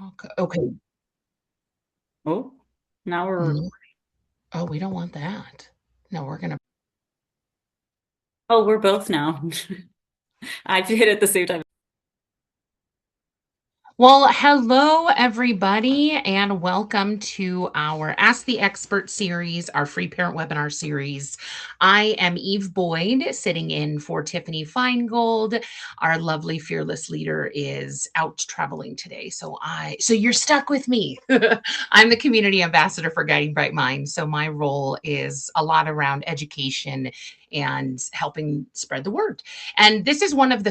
Okay. Okay. Oh, now we're, No. Oh, we don't want that. No, we're gonna. oh, we're both now. I hit it at the same time. Well, hello, everybody, and welcome to our Ask the Expert series, our free parent webinar series. I am Eve Boyd, sitting in for Tiffany Feingold. Our lovely fearless leader is out traveling today, so you're stuck with me. I'm the community ambassador for Guiding Bright Minds, so my role is a lot around education and helping spread the word. And this is one of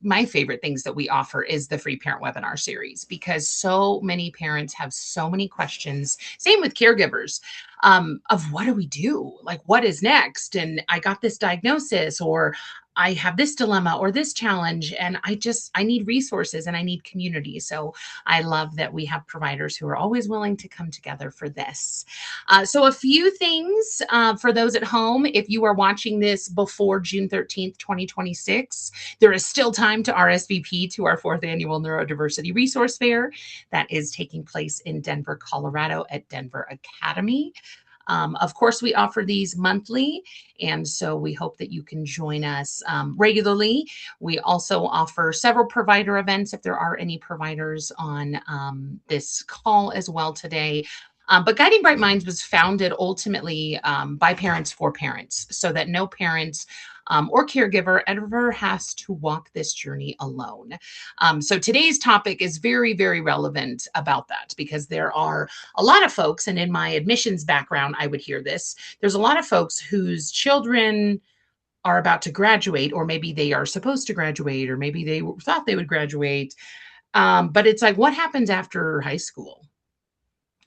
my favorite things that we offer is the free parent webinar series because so many parents have so many questions. Same with caregivers of what do we do? Like, what is next? And I got this diagnosis, or I have this dilemma or this challenge, and I need resources and I need community. So I love that we have providers who are always willing to come together for this. So, a few things for those at home. If you are watching this before June 13th, 2026, there is still time to RSVP to our fourth annual Neurodiversity Resource Fair that is taking place in Denver, Colorado at Denver Academy. Of course, we offer these monthly, and so we hope that you can join us regularly. We also offer several provider events if there are any providers on this call as well today. But Guiding Bright Minds was founded ultimately by parents for parents, so that no parents or caregiver ever has to walk this journey alone. So today's topic is very, very relevant about that because there are a lot of folks, and in my admissions background, I would hear this. There's a lot of folks whose children are about to graduate, or maybe they are supposed to graduate, or maybe they thought they would graduate. But it's like, what happens after high school?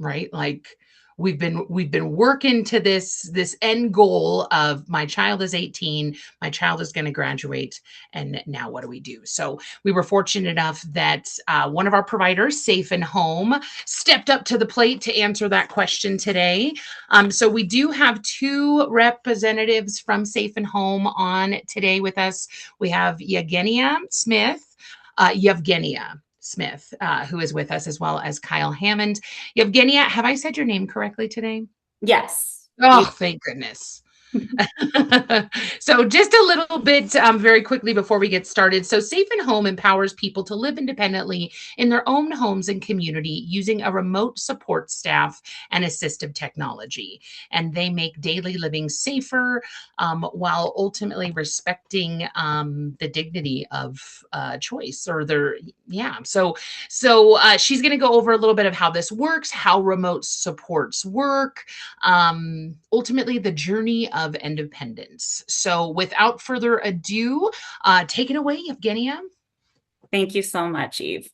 Right? Like we've been working to this end goal of my child is 18, my child is going to graduate, and now what do we do? So we were fortunate enough that one of our providers, SafeInHome, stepped up to the plate to answer that question today. So we do have two representatives from SafeInHome on today with us. We have Yevgenia Smith, who is with us, as well as Kyle Hammond. Yevgenia, have I said your name correctly today? Yes. Oh, thank goodness. So, just a little bit very quickly before we get started. So, SafeInHome empowers people to live independently in their own homes and community using a remote support staff and assistive technology. And they make daily living safer while ultimately respecting the dignity of choice or their, yeah. So, she's going to go over a little bit of how this works, how remote supports work, ultimately the journey of independence. So without further ado, take it away, Evgenia. Thank you so much, Eve.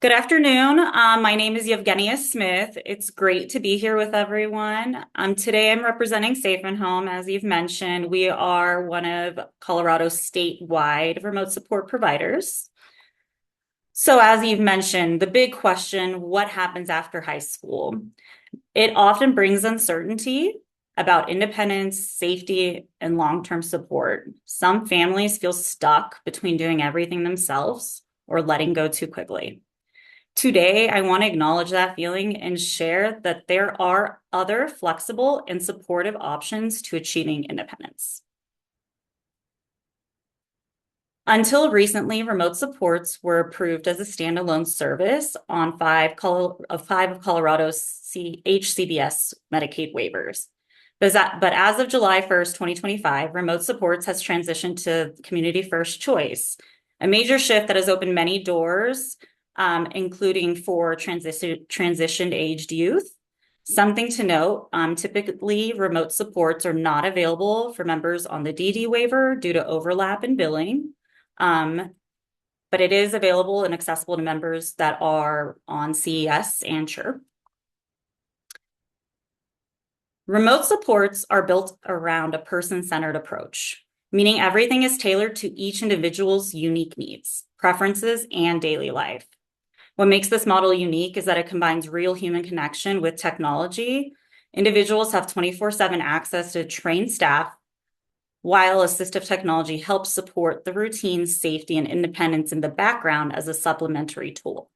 Good afternoon. My name is Yevgenia Smith. It's great to be here with everyone. Today I'm representing Safe and Home. As you've mentioned, we are one of Colorado's statewide remote support providers. So as you've mentioned, the big question, what happens after high school? It often brings uncertainty about independence, safety, and long-term support. Some families feel stuck between doing everything themselves or letting go too quickly. Today, I want to acknowledge that feeling and share that there are other flexible and supportive options to achieving independence. Until recently, remote supports were approved as a standalone service on five of Colorado's HCBS Medicaid waivers. But as of July 1st, 2025, remote supports has transitioned to community first choice, a major shift that has opened many doors, including for transitioned aged youth. Something to note, typically remote supports are not available for members on the DD waiver due to overlap in billing. But it is available and accessible to members that are on CES and CHIRP. Remote supports are built around a person-centered approach, meaning everything is tailored to each individual's unique needs, preferences, and daily life. What makes this model unique is that it combines real human connection with technology. Individuals have 24/7 access to trained staff, while assistive technology helps support the routine, safety, and independence in the background as a supplementary tool.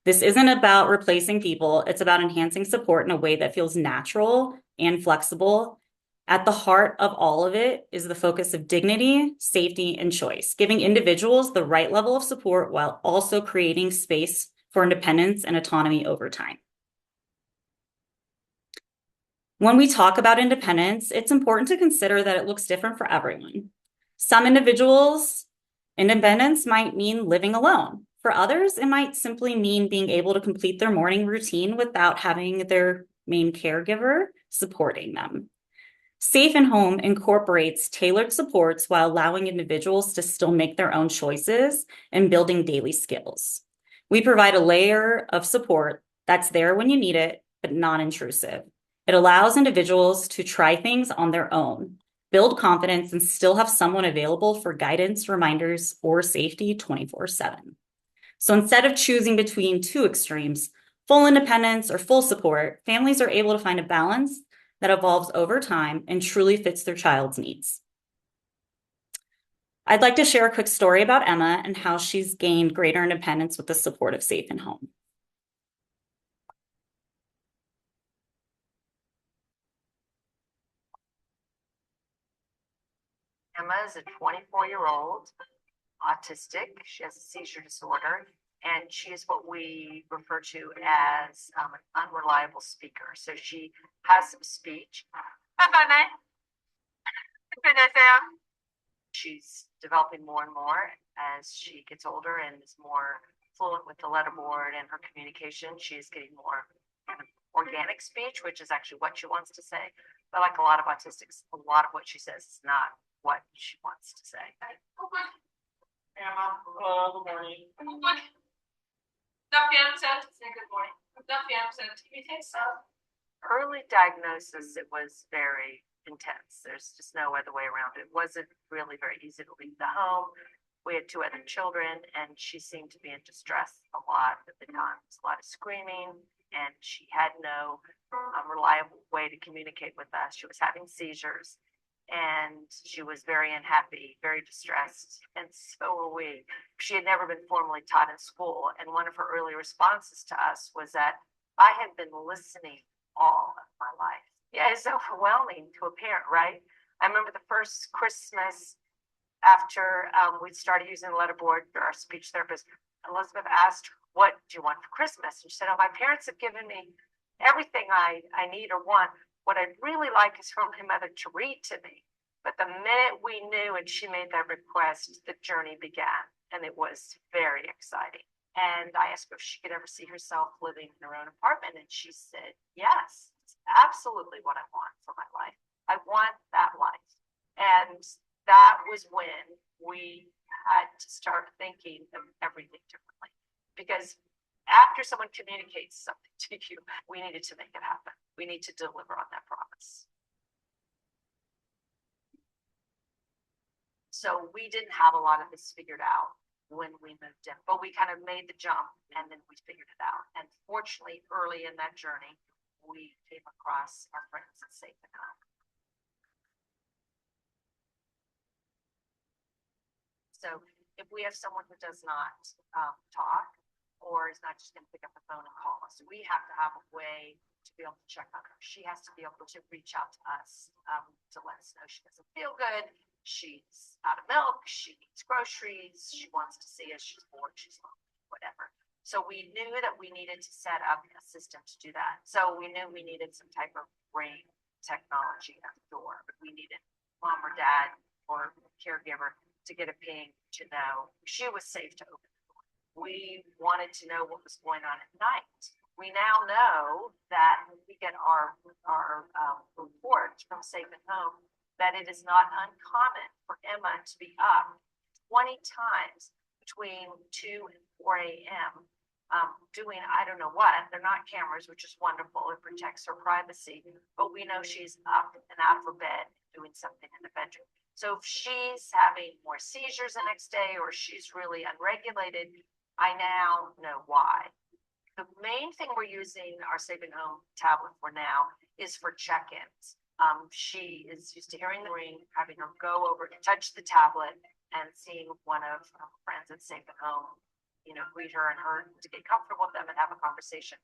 This isn't about replacing people. It's about enhancing support in a way that feels natural and flexible. At the heart of all of it is the focus of dignity, safety, and choice, giving individuals the right level of support while also creating space for independence and autonomy over time. When we talk about independence, it's important to consider that it looks different for everyone. Some individuals, independence might mean living alone. For others, it might simply mean being able to complete their morning routine without having their main caregiver supporting them. SafeInHome incorporates tailored supports while allowing individuals to still make their own choices and building daily skills. We provide a layer of support that's there when you need it, but not intrusive. It allows individuals to try things on their own, build confidence, and still have someone available for guidance, reminders, or safety 24/7. So instead of choosing between two extremes, full independence or full support, families are able to find a balance that evolves over time and truly fits their child's needs. I'd like to share a quick story about Emma and how she's gained greater independence with the support of SafeInHome. Emma is a 24-year-old autistic. She has a seizure disorder, and she is what we refer to as an unreliable speaker. So she has some speech. She's developing more and more as she gets older and is more fluent with the letterboard and her communication. She is getting more kind of organic speech, which is actually what she wants to say. But like a lot of autistics, a lot of what she says is not what she wants to say. Emma, good morning. Good morning. Early diagnosis, it was very intense. There's just no other way around it. It wasn't really very easy to leave the home. We had two other children, and she seemed to be in distress a lot at the time. It was a lot of screaming, and she had no reliable way to communicate with us. She was having seizures, and she was very unhappy, very distressed, and so were we. She had never been formally taught in school, and one of her early responses to us was that I had been listening all of my life. Yeah, it's overwhelming to a parent, right? I remember the first Christmas after we started using the letterboard for our speech therapist. Elizabeth asked, "What do you want for Christmas?" And she said, "Oh, my parents have given me everything I need or want. What I'd really like is for my mother to read to me." But the minute we knew and she made that request, the journey began, and it was very exciting. And I asked her if she could ever see herself living in her own apartment, and she said, "Yes, it's absolutely what I want for my life. I want that life." And that was when we had to start thinking of everything differently. Because after someone communicates something to you, we needed to make it happen. We need to deliver on that promise. So we didn't have a lot of this figured out when we moved in, but we kind of made the jump and then we figured it out. And fortunately, early in that journey, we came across our friends at SafeInHome. So if we have someone who does not talk or is not just going to pick up the phone and call us, we have to have a way to be able to check on her. She has to be able to reach out to us to let us know she doesn't feel good. She's out of milk, she needs groceries, she wants to see us, she's bored, she's lonely, whatever. So we knew that we needed to set up a system to do that. So we knew we needed some type of ring technology at the door. We needed mom or dad or caregiver to get a ping to know she was safe to open the door. We wanted to know what was going on at night. We now know that when we get our report from SafeInHome, that it is not uncommon for Emma to be up 20 times between 2 and 4 a.m. Doing I don't know what. They're not cameras, which is wonderful. It protects her privacy, but we know she's up and out of her bed doing something in the bedroom. So if she's having more seizures the next day or she's really unregulated, I now know why. The main thing we're using our SafeInHome tablet for now is for check-ins. She is used to hearing the ring, having her go over and touch the tablet and seeing one of her friends at SafeInHome greet her and her to get comfortable with them and have a conversation.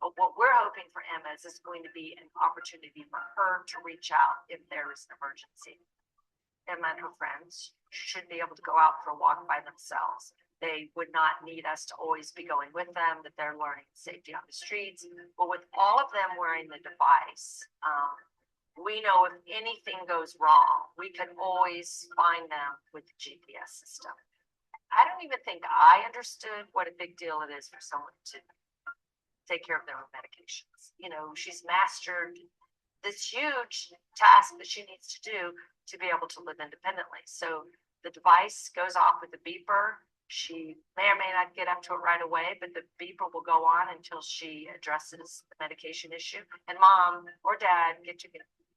But what we're hoping for Emma is this going to be an opportunity for her to reach out if there is an emergency. Emma and her friends should be able to go out for a walk by themselves. They would not need us to always be going with them, that they're learning safety on the streets. But with all of them wearing the device, we know if anything goes wrong, we can always find them with the GPS system. I don't even think I understood what a big deal it is for someone to take care of their own medications. She's mastered this huge task that she needs to do to be able to live independently. So the device goes off with a beeper. She may or may not get up to it right away, but the beeper will go on until she addresses the medication issue. And mom or dad get to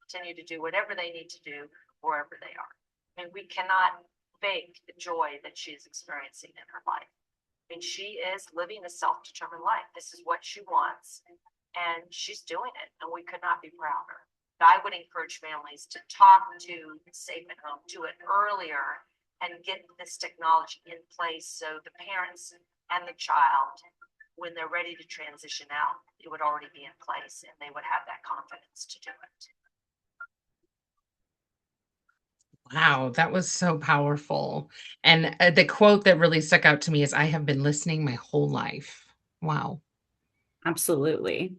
continue to do whatever they need to do wherever they are. I mean, we cannot fake the joy that she is experiencing in her life. I mean, she is living a self-determined life. This is what she wants, and she's doing it, and we could not be prouder. I would encourage families to talk to SafeInHome, do it earlier, and get this technology in place so the parents and the child, when they're ready to transition out, it would already be in place and they would have that confidence to do it. Wow, that was so powerful. And the quote that really stuck out to me is, I have been listening my whole life. Wow. Absolutely.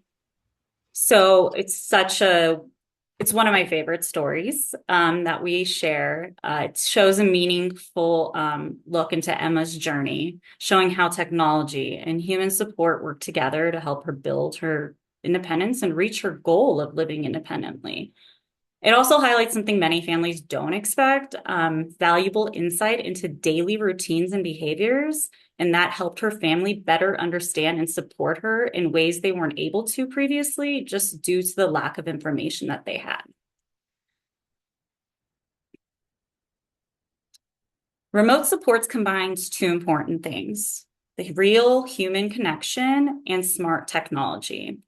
So it's one of my favorite stories that we share. It shows a meaningful look into Emma's journey, showing how technology and human support work together to help her build her independence and reach her goal of living independently. It also highlights something many families don't expect, valuable insight into daily routines and behaviors. And that helped her family better understand and support her in ways they weren't able to previously, just due to the lack of information that they had. Remote supports combines two important things: the real human connection and smart technology.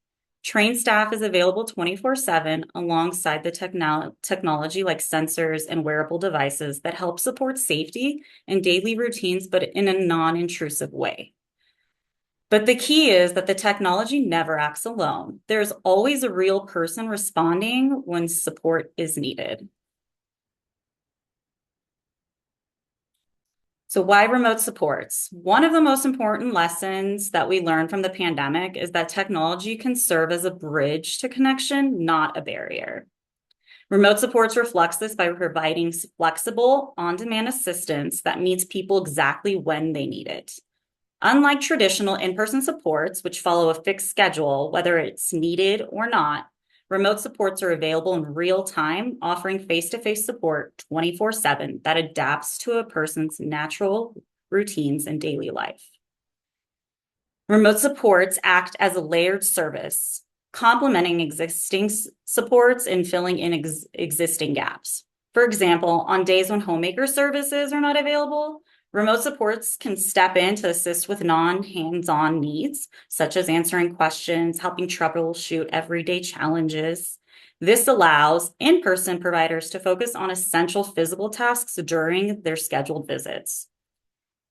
Trained staff is available 24/7 alongside the technology like sensors and wearable devices that help support safety and daily routines, but in a non-intrusive way. But the key is that the technology never acts alone. There's always a real person responding when support is needed. So why remote supports? One of the most important lessons that we learned from the pandemic is that technology can serve as a bridge to connection, not a barrier. Remote supports reflects this by providing flexible, on-demand assistance that meets people exactly when they need it. Unlike traditional in-person supports, which follow a fixed schedule, whether it's needed or not, remote supports are available in real time, offering face-to-face support 24/7 that adapts to a person's natural routines and daily life. Remote supports act as a layered service, complementing existing supports and filling in existing gaps. For example, on days when homemaker services are not available, remote supports can step in to assist with non-hands-on needs, such as answering questions, helping troubleshoot everyday challenges. This allows in-person providers to focus on essential physical tasks during their scheduled visits.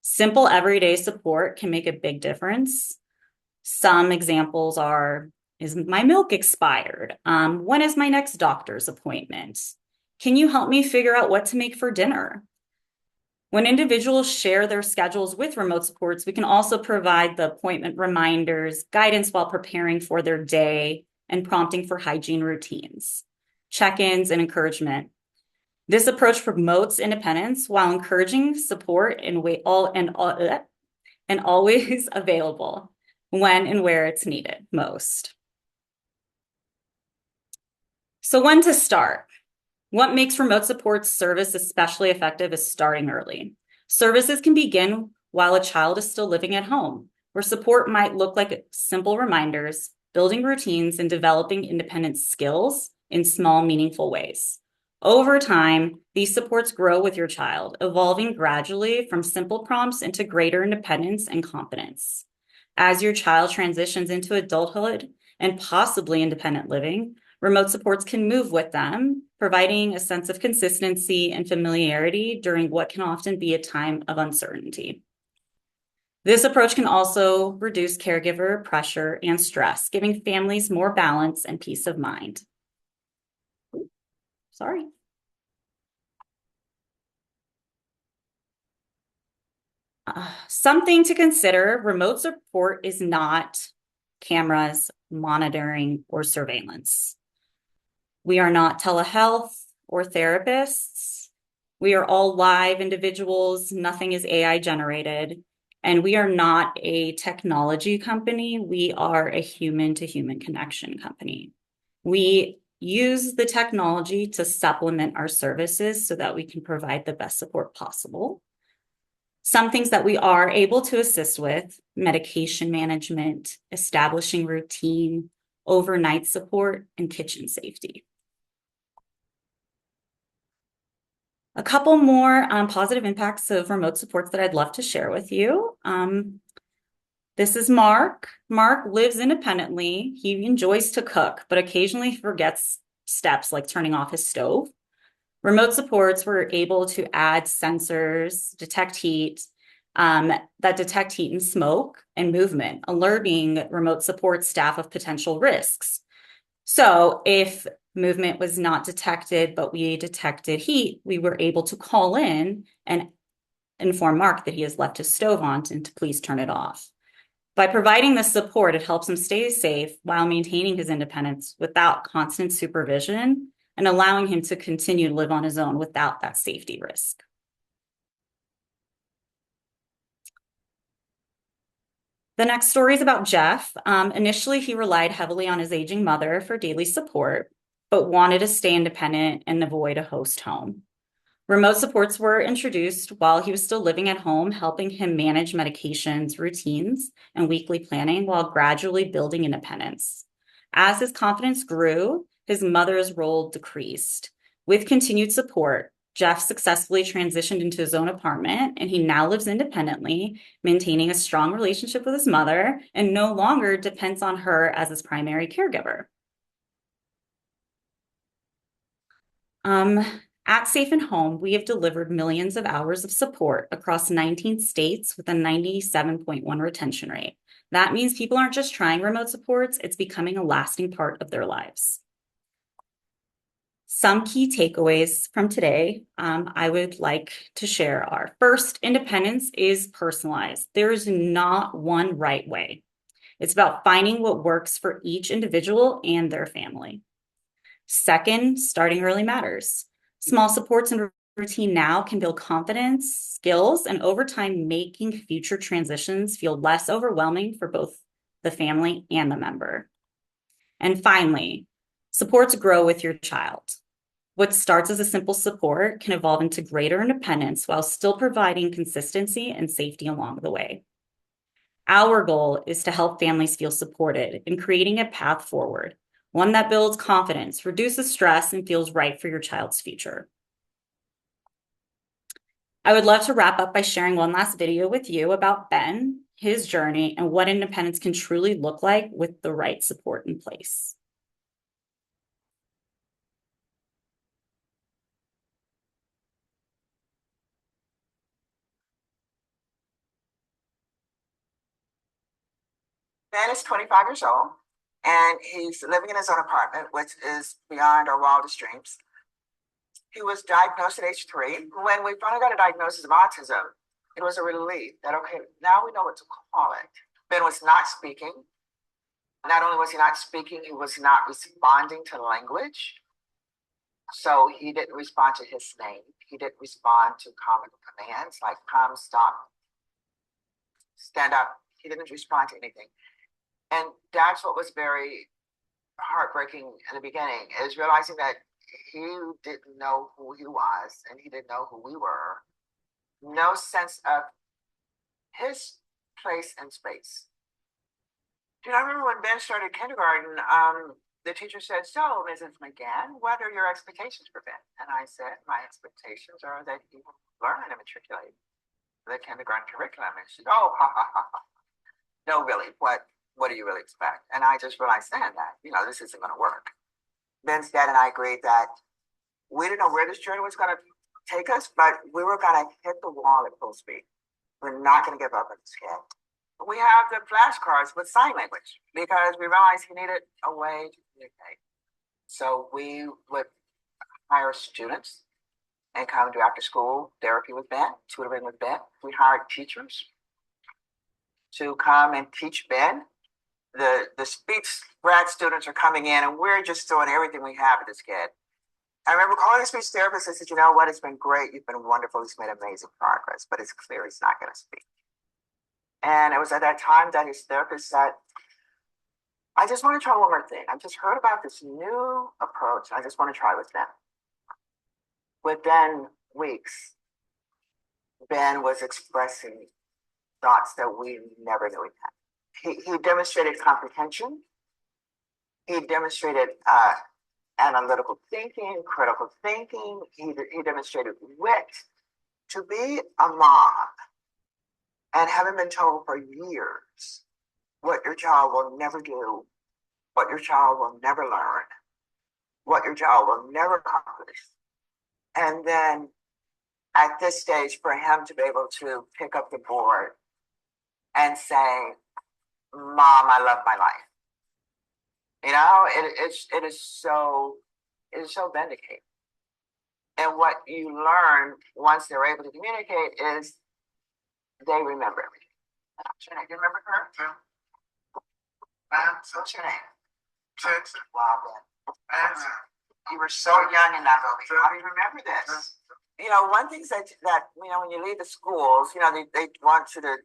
Simple everyday support can make a big difference. Some examples are, is my milk expired? When is my next doctor's appointment? Can you help me figure out what to make for dinner? When individuals share their schedules with remote supports, we can also provide the appointment reminders, guidance while preparing for their day, and prompting for hygiene routines, check-ins, and encouragement. This approach promotes independence while encouraging support and always available when and where it's needed most. So when to start? What makes remote support service especially effective is starting early. Services can begin while a child is still living at home, where support might look like simple reminders, building routines, and developing independent skills in small, meaningful ways. Over time, these supports grow with your child, evolving gradually from simple prompts into greater independence and confidence. As your child transitions into adulthood and possibly independent living, remote supports can move with them, providing a sense of consistency and familiarity during what can often be a time of uncertainty. This approach can also reduce caregiver pressure and stress, giving families more balance and peace of mind. Sorry. Something to consider, remote support is not cameras, monitoring, or surveillance. We are not telehealth or therapists. We are all live individuals. Nothing is AI generated. And we are not a technology company. We are a human-to-human connection company. We use the technology to supplement our services so that we can provide the best support possible. Some things that we are able to assist with: medication management, establishing routine, overnight support, and kitchen safety. A couple more positive impacts of remote supports that I'd love to share with you. This is Mark. Mark lives independently. He enjoys to cook, but occasionally forgets steps like turning off his stove. Remote supports were able to add sensors, detect heat, that detect heat and smoke and movement, alerting remote support staff of potential risks. So if movement was not detected, but we detected heat, we were able to call in and inform Mark that he has left his stove on and to please turn it off. By providing this support, it helps him stay safe while maintaining his independence without constant supervision and allowing him to continue to live on his own without that safety risk. The next story is about Jeff. Initially, he relied heavily on his aging mother for daily support, but wanted to stay independent and avoid a host home. Remote supports were introduced while he was still living at home, helping him manage medications, routines, and weekly planning while gradually building independence. As his confidence grew, his mother's role decreased. With continued support, Jeff successfully transitioned into his own apartment, and he now lives independently, maintaining a strong relationship with his mother and no longer depends on her as his primary caregiver. At SafeInHome, we have delivered millions of hours of support across 19 states with a 97.1 retention rate. That means people aren't just trying remote supports, it's becoming a lasting part of their lives. Some key takeaways from today I would like to share are: first, independence is personalized. There is not one right way. It's about finding what works for each individual and their family. Second, starting early matters. Small supports and routine now can build confidence, skills, and over time making future transitions feel less overwhelming for both the family and the member. And finally, supports grow with your child. What starts as a simple support can evolve into greater independence while still providing consistency and safety along the way. Our goal is to help families feel supported in creating a path forward, one that builds confidence, reduces stress, and feels right for your child's future. I would love to wrap up by sharing one last video with you about Ben, his journey, and what independence can truly look like with the right support in place. Ben is 25 years old, and he's living in his own apartment, which is beyond our wildest dreams. He was diagnosed at age 3. When we finally got a diagnosis of autism, it was a relief that, okay, now we know what to call it. Ben was not speaking. Not only was he not speaking, he was not responding to language. So he didn't respond to his name. He didn't respond to common commands like come, stop, stand up. He didn't respond to anything. And that's what was very heartbreaking in the beginning, is realizing that he didn't know who he was and he didn't know who we were. No sense of his place in space. I remember when Ben started kindergarten, the teacher said, "So, Mrs. McGann, what are your expectations for Ben?" And I said, "My expectations are that he will learn and matriculate the kindergarten curriculum." And she said, "Oh, ha, ha, ha, ha. No, really, what do you really expect?" And I just realized then that, this isn't going to work. Ben's dad and I agreed that we didn't know where this journey was going to take us, but we were going to hit the wall at full speed. We're not going to give up on this kid. we have the flashcards with sign language because we realized he needed a way to communicate. So we would hire students and come do after school therapy with Ben, tutoring with Ben. We hired teachers to come and teach Ben. The speech grad students are coming in and we're just doing everything we have with this kid. I remember calling the speech therapist and said, you know what, it's been great, you've been wonderful, he's made amazing progress, but it's clear he's not gonna speak. And it was at that time that his therapist said, I just want to try one more thing. I've just heard about this new approach. I just want to try with Ben. Within weeks, Ben was expressing thoughts that we never knew he had. He demonstrated comprehension. He demonstrated analytical thinking, critical thinking. He demonstrated wit. To be a mom and having been told for years what your child will never do, what your child will never learn, what your child will never accomplish. And then at this stage, for him to be able to pick up the board and say, Mom, I love my life. You know, it is so vindicating. And what you learn once they're able to communicate is they remember everything. What's your name? Do you remember her? What's your name? Wow, Ben. You were so young in that movie. How do you remember this? You know, one thing that you know, when you leave the schools, you know, they want you to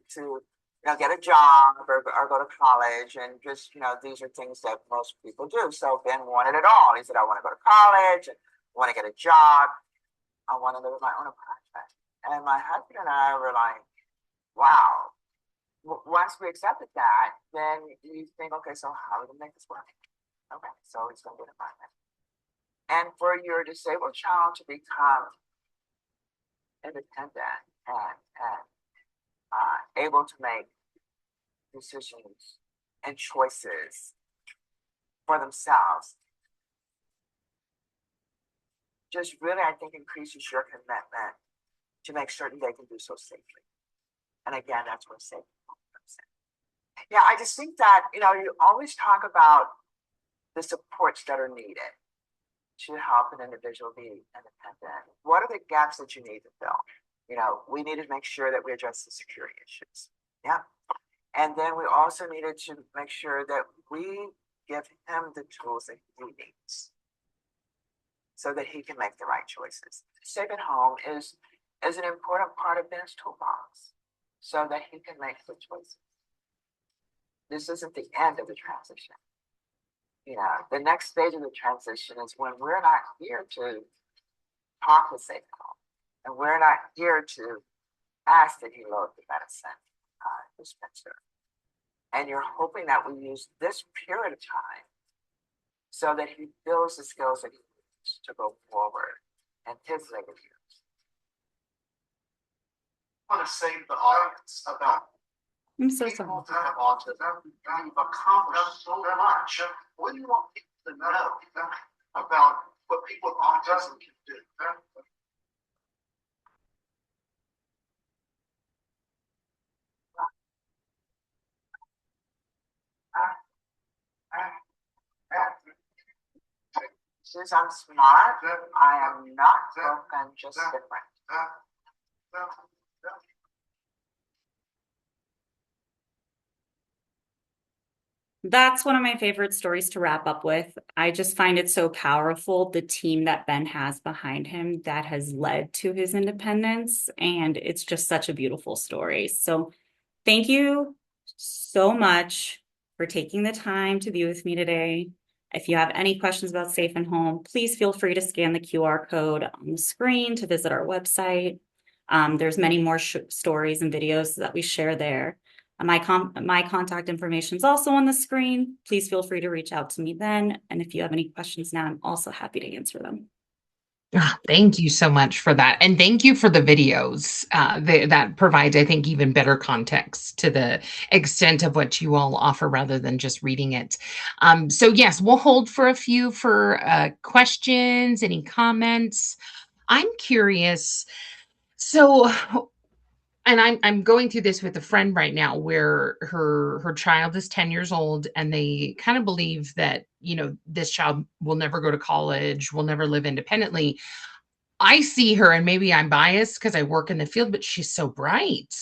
you know, get a job or go to college, and just, you know, these are things that most people do. So Ben wanted it all. He said, I want to go to college, I want to get a job, I want to live with my own apartment. And my husband and I were like, wow. Once we accepted that, then you think, okay, so how are we going to make this work? Okay, so he's going to get an apartment. And for your disabled child to become independent and able to make decisions and choices for themselves, just really, I think, increases your commitment to make certain they can do so safely. And again, that's where SafeInHome comes in. Yeah, I just think that, you know, you always talk about the supports that are needed to help an individual be independent. What are the gaps that you need to fill? You know, we needed to make sure that we address the security issues. Yeah. And then we also needed to make sure that we give him the tools that he needs so that he can make the right choices. SafeInHome is an important part of Ben's toolbox so that he can make good choices. This isn't the end of the transition. You know, the next stage of the transition is when we're not here to talk with SafeInHome, and we're not here to ask that he load the medicine dispenser. And you're hoping that we use this period of time so that he builds the skills that he needs to go forward in his later years. I want to save the audience about I'm so sorry. people that have autism. You've accomplished so much. What do you want people to know about what people with autism can do? Since I'm smart, I am not broken, just different. That's one of my favorite stories to wrap up with. I just find it so powerful, the team that Ben has behind him that has led to his independence. And it's just such a beautiful story. So thank you so much for taking the time to be with me today. If you have any questions about SafeInHome, please feel free to scan the QR code on the screen to visit our website. There's many more stories and videos that we share there. My contact information is also on the screen. Please feel free to reach out to me then. And if you have any questions now, I'm also happy to answer them. Thank you so much for that. And thank you for the videos that provides, I think, even better context to the extent of what you all offer rather than just reading it. So yes, we'll hold for a few for questions, any comments. I'm curious. So And I'm going through this with a friend right now where her child is 10 years old and they kind of believe that, this child will never go to college, will never live independently. I see her, and maybe I'm biased because I work in the field, but she's so bright,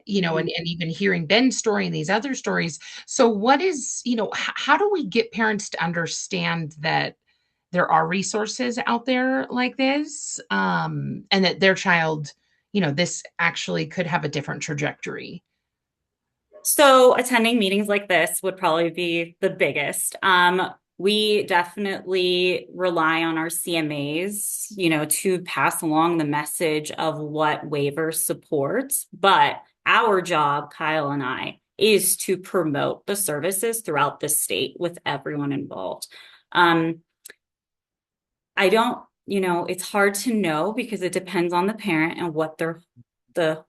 and even hearing Ben's story and these other stories. So what is, how do we get parents to understand that there are resources out there like this, and that their child, this actually could have a different trajectory? So attending meetings like this would probably be the biggest. We definitely rely on our CMAs, to pass along the message of what waiver supports. But our job, Kyle and I, is to promote the services throughout the state with everyone involved. Um, I don't, it's hard to know because it depends on the parent and what the the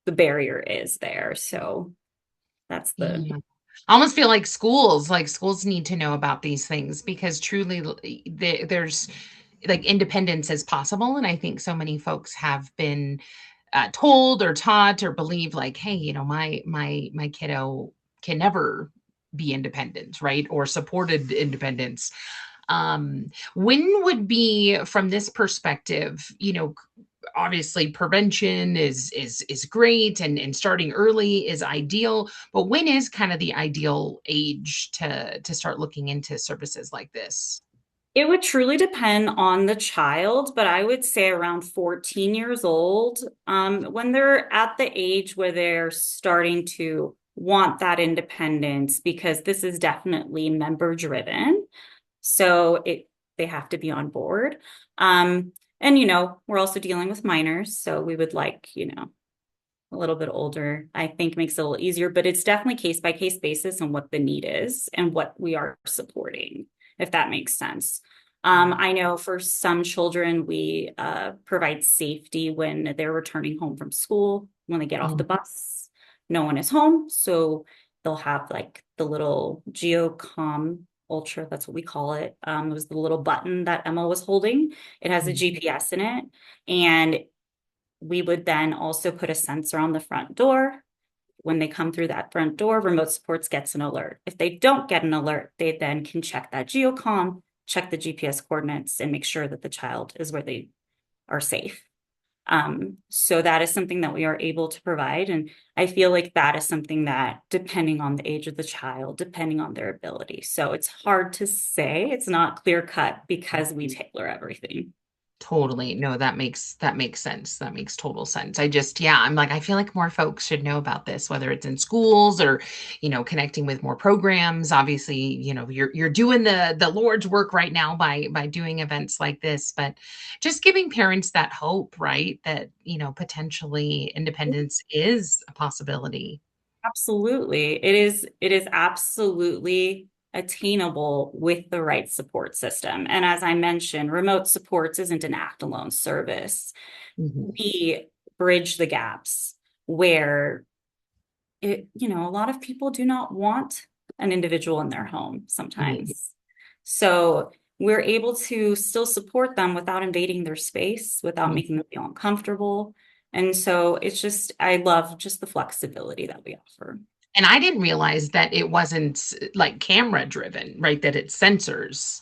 barrier is there. So that's the Yeah. I almost feel like schools need to know about these things because truly there's like independence is possible. And I think so many folks have been told or taught or believe like, hey, my kiddo can never be independent, right? Or supported independence. When would be from this perspective, obviously prevention is great and starting early is ideal, but when is kind of the ideal age to start looking into services like this? It would truly depend on the child, but I would say around 14 years old, when they're at the age where they're starting to want that independence, because this is definitely member driven. So they have to be on board. And we're also dealing with minors, so we would like, a little bit older, I think makes it a little easier, but it's definitely case by case basis on what the need is and what we are supporting, if that makes sense. I know for some children, we provide safety when they're returning home from school, when they get off the Mhm. bus, no one is home. So they'll have like the little GeoCom Ultra, that's what we call it. It was the little button that Emma was holding. It has a Mhm. GPS in it. And we would then also put a sensor on the front door. When they come through that front door, remote supports gets an alert. If they don't get an alert, they then can check that geocom, check the GPS coordinates, and make sure that the child is where they are safe. So that is something that we are able to provide. And I feel like that is something that, depending on the age of the child, depending on their ability. So it's hard to say. It's not clear cut because we tailor everything. Totally. No, that makes sense. That makes total sense. Yeah, I'm like, I feel like more folks should know about this, whether it's in schools or, connecting with more programs. Obviously, you're doing the Lord's work right now by doing events like this, but just giving parents that hope, right? That, potentially independence is a possibility. Absolutely. It is absolutely attainable with the right support system. And as I mentioned, remote supports isn't an act alone service. Mhm. We bridge the gaps where a lot of people do not want an individual in their home Mhm. sometimes. So we're able to still support them without invading their space, without Mhm. making them feel uncomfortable. And so I love just the flexibility that we offer. And I didn't realize that it wasn't like camera driven, right? That it's sensors.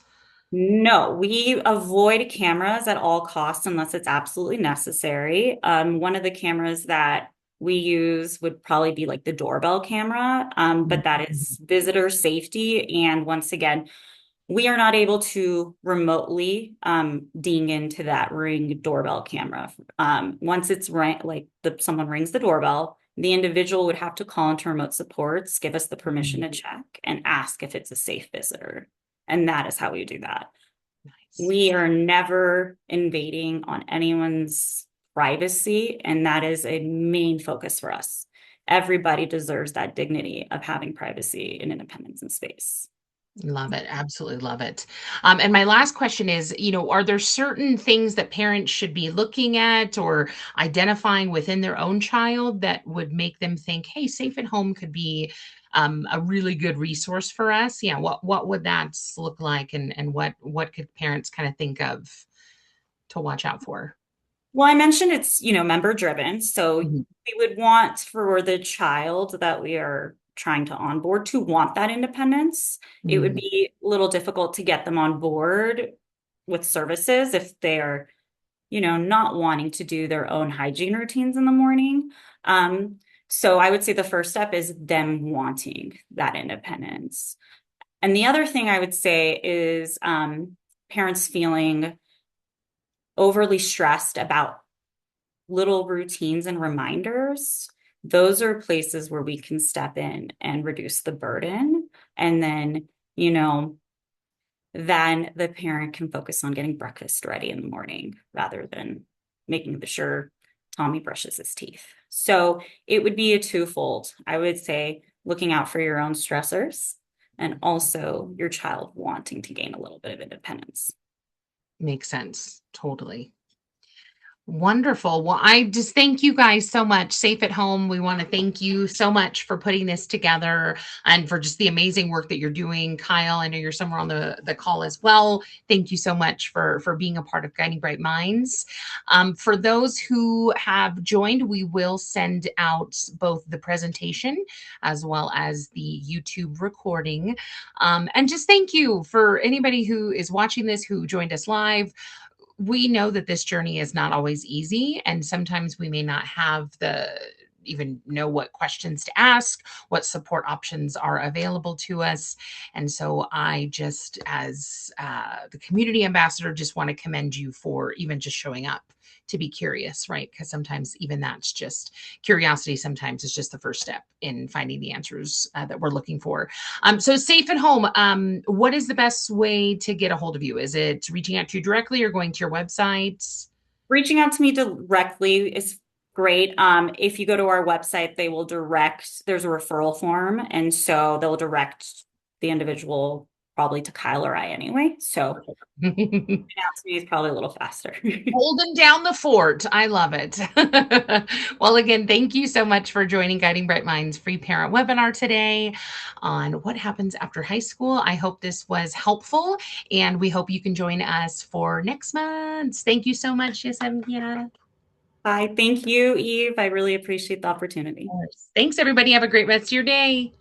No, we avoid cameras at all costs unless it's absolutely necessary. One of the cameras that we use would probably be like the doorbell camera, but that is visitor safety. And once again, we are not able to remotely ding into that Ring doorbell camera. Once it's someone rings the doorbell, the individual would have to call into remote supports, give us the permission Mhm. to check, and ask if it's a safe visitor. And that is how we do that. Nice. We are never invading on anyone's privacy, and that is a main focus for us. Everybody deserves that dignity of having privacy and independence in space. Love it. Absolutely love it. And my last question is, are there certain things that parents should be looking at or identifying within their own child that would make them think, hey, Safe at Home could be a really good resource for us? Yeah, what would that look like and what could parents kind of think of to watch out for? Well, I mentioned it's, member driven. So Mhm. we would want for the child that we are trying to onboard to want that independence. It would Mhm. be a little difficult to get them on board with services if they're, not wanting to do their own hygiene routines in the morning. Um, so I would say the first step is them wanting that independence. And the other thing I would say is parents feeling overly stressed about little routines and reminders. Those are places where we can step in and reduce the burden. And then, you know, then the parent can focus on getting breakfast ready in the morning rather than making sure Tommy brushes his teeth. So it would be a twofold. I would say looking out for your own stressors and also your child wanting to gain a little bit of independence. Makes sense. Totally. Wonderful. Well, I just thank you guys so much. Safe at Home, we want to thank you so much for putting this together and for just the amazing work that you're doing. Kyle, I know you're somewhere on the call as well. Thank you so much for being a part of Guiding Bright Minds. For those who have joined, we will send out both the presentation as well as the YouTube recording. And just thank you for anybody who is watching this, who joined us live. We know that this journey is not always easy, and sometimes we may not have the even know what questions to ask, what support options are available to us. And so I just, as the community ambassador, just want to commend you for even just showing up to be curious, right? Because sometimes even that's just curiosity, sometimes is just the first step in finding the answers that we're looking for. So Safe at Home, what is the best way to get a hold of you? Is it reaching out to you directly or going to your website? Reaching out to me directly is great. If you go to our website, there's a referral form. And so they'll direct the individual probably to Kyle or I anyway. So reaching out to me is probably a little faster. Holding down the fort. I love it. Well, again, thank you so much for joining Guiding Bright Minds free parent webinar today on what happens after high school. I hope this was helpful, and we hope you can join us for next month. Thank you so much, Yesenia. Hi, thank you, Eve. I really appreciate the opportunity. Thanks, everybody. Have a great rest of your day.